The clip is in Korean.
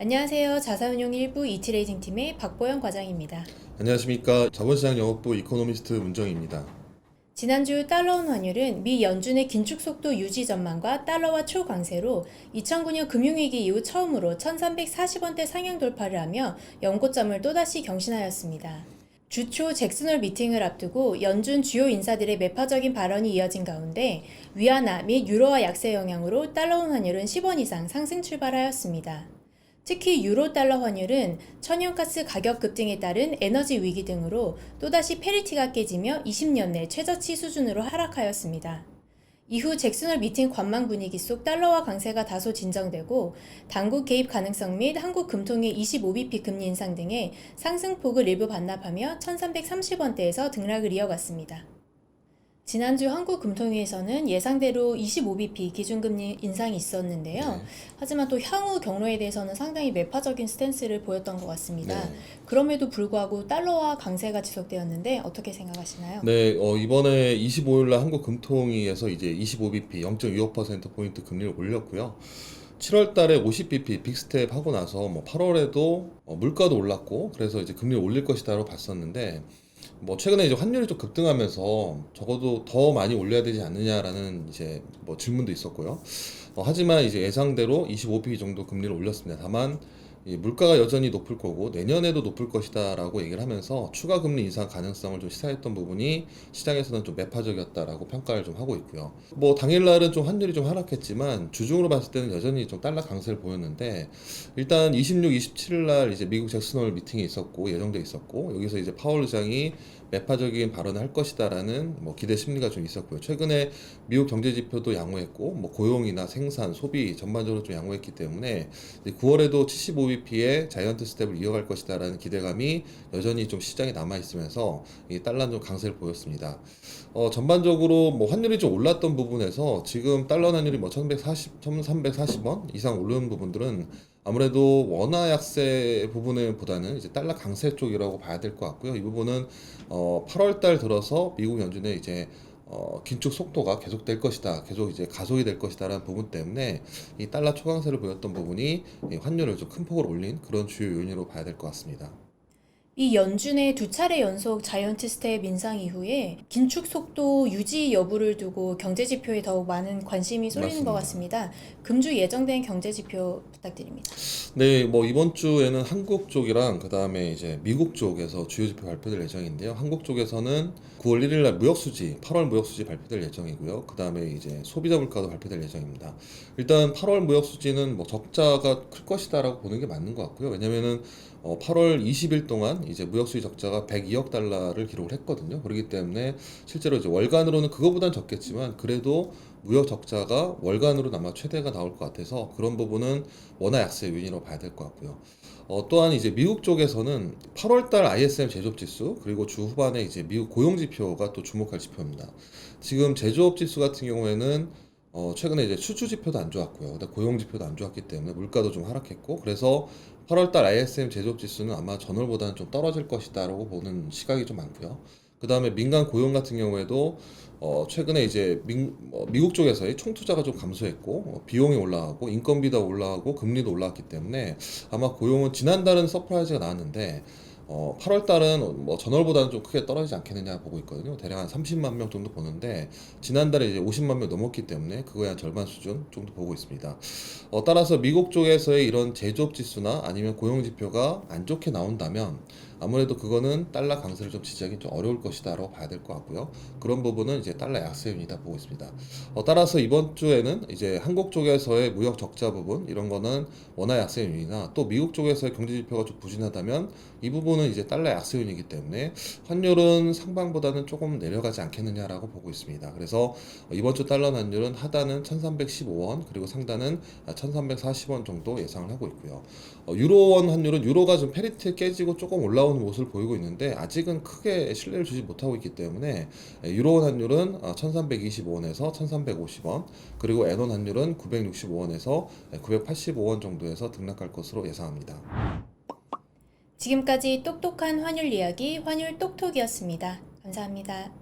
안녕하세요. 자산운용 1부 이트레이딩 팀의 박보영 과장입니다. 안녕하십니까. 자본시장 영업부 이코노미스트 문정입니다. 지난주 달러원 환율은 미 연준의 긴축 속도 유지 전망과 달러화 초강세로 2009년 금융위기 이후 처음으로 1340원대 상향 돌파를 하며 연고점을 또다시 경신하였습니다. 주초 잭슨홀 미팅을 앞두고 연준 주요 인사들의 매파적인 발언이 이어진 가운데 위안화 및 유로화 약세 영향으로 달러원 환율은 10원 이상 상승 출발하였습니다. 특히 유로 달러 환율은 천연가스 가격 급등에 따른 에너지 위기 등으로 또다시 페리티가 깨지며 20년 내 최저치 수준으로 하락하였습니다. 이후 잭슨홀 미팅 관망 분위기 속 달러화 강세가 다소 진정되고 당국 개입 가능성 및 한국 금통의 25bp 금리 인상 등의 상승폭을 일부 반납하며 1330원대에서 등락을 이어갔습니다. 지난주 한국금통위에서는 예상대로 25bp 기준금리 인상이 있었는데요. 네. 하지만 또 향후 경로에 대해서는 상당히 매파적인 스탠스를 보였던 것 같습니다. 네. 그럼에도 불구하고 달러화 강세가 지속되었는데 어떻게 생각하시나요? 네, 이번에 25일날 한국금통위에서 이제 25bp 0.25%포인트 금리를 올렸고요. 7월 달에 50bp 빅스텝 하고 나서 8월에도 물가도 올랐고 그래서 이제 금리를 올릴 것이다라고 봤었는데 최근에 이제 환율이 좀 급등하면서 적어도 더 많이 올려야 되지 않느냐라는 이제 질문도 있었고요. 하지만 이제 예상대로 25bp 정도 금리를 올렸습니다. 다만 이 물가가 여전히 높을 거고 내년에도 높을 것이다라고 얘기를 하면서 추가 금리 인상 가능성을 좀 시사했던 부분이 시장에서는 좀 매파적이었다라고 평가를 좀 하고 있고요. 당일날은 좀 환율이 좀 하락했지만 주중으로 봤을 때는 여전히 좀 달러 강세를 보였는데 일단 26, 27일 날 이제 미국 잭슨홀 미팅이 있었고 예정돼 있었고 여기서 이제 파월 의장이 매파적인 발언을 할 것이다라는 기대 심리가 좀 있었고요. 최근에 미국 경제 지표도 양호했고 고용이나 생산, 소비 전반적으로 좀 양호했기 때문에 9월에도 75bp의 자이언트 스텝을 이어갈 것이다라는 기대감이 여전히 좀 시장에 남아 있으면서 이 달러는 좀 강세를 보였습니다. 전반적으로 환율이 좀 올랐던 부분에서 지금 달러 환율이 1,340원 이상 오르는 부분들은 아무래도 원화 약세 부분보다는 이제 달러 강세 쪽이라고 봐야 될 것 같고요. 이 부분은 8월 달 들어서 미국 연준의 이제 긴축 속도가 계속될 것이다, 계속 이제 가속이 될 것이다라는 부분 때문에 이 달러 초강세를 보였던 부분이 이 환율을 좀 큰 폭으로 올린 그런 주요 요인으로 봐야 될 것 같습니다. 이 연준의 두 차례 연속 자이언트 스텝 인상 이후에 긴축 속도 유지 여부를 두고 경제 지표에 더욱 많은 관심이 쏠리는 것 맞습니다. 같습니다. 금주 예정된 경제 지표 부탁드립니다. 네, 이번 주에는 한국 쪽이랑 그다음에 이제 미국 쪽에서 주요 지표 발표될 예정인데요. 한국 쪽에서는 9월 1일 날 무역 수지, 8월 무역 수지 발표될 예정이고요. 그다음에 이제 소비자 물가도 발표될 예정입니다. 일단 8월 무역 수지는 적자가 클 것이다라고 보는 게 맞는 것 같고요. 왜냐면은 8월 20일 동안 이제 무역 수지 적자가 102억 달러를 기록을 했거든요. 그렇기 때문에 실제로 이제 월간으로는 그거보단 적겠지만 그래도 무역 적자가 월간으로 아마 최대가 나올 것 같아서 그런 부분은 원화 약세 요인이라고 봐야 될 것 같고요. 또한 이제 미국 쪽에서는 8월달 ISM 제조업 지수 그리고 주 후반에 이제 미국 고용 지표가 또 주목할 지표입니다. 지금 제조업 지수 같은 경우에는 최근에 이제 수주 지표도 안 좋았고요. 그다음 고용 지표도 안 좋았기 때문에 물가도 좀 하락했고 그래서 8월달 ISM 제조업 지수는 아마 전월보다는 좀 떨어질 것이다라고 보는 시각이 좀 많고요. 그 다음에 민간 고용 같은 경우에도 최근에 이제 미국 쪽에서의 총투자가 좀 감소했고 비용이 올라가고 인건비도 올라가고 금리도 올라갔기 때문에 아마 고용은 지난달은 서프라이즈가 나왔는데 8월 달은 전월보다는 좀 크게 떨어지지 않겠느냐 보고 있거든요. 대략 한 30만 명 정도 보는데 지난달에 이제 50만 명 넘었기 때문에 그거의 한 절반 수준 정도 보고 있습니다. 따라서 미국 쪽에서의 이런 제조업 지수나 아니면 고용 지표가 안 좋게 나온다면 아무래도 그거는 달러 강세를 좀 지지하기 좀 어려울 것이다라고 봐야 될 것 같고요. 그런 부분은 이제 달러 약세 요인이다 보고 있습니다. 따라서 이번 주에는 이제 한국 쪽에서의 무역 적자 부분 이런 거는 원화 약세 요인이나 또 미국 쪽에서의 경제 지표가 좀 부진하다면 이 부분은 이제 달러 약세 요인이기 때문에 환율은 상반보다는 조금 내려가지 않겠느냐라고 보고 있습니다. 그래서 이번 주 달러 환율은 하단은 1315원 그리고 상단은 1340원 정도 예상을 하고 있고요. 유로원 환율은 유로가 좀 페리티 깨지고 조금 올라오는 모습을 보이고 있는데 아직은 크게 신뢰를 주지 못하고 있기 때문에 유로원 환율은 1325원에서 1350원 그리고 엔원 환율은 965원에서 985원 정도에서 등락할 것으로 예상합니다. 지금까지 똑똑한 환율 이야기 환율 똑똑이었습니다. 감사합니다.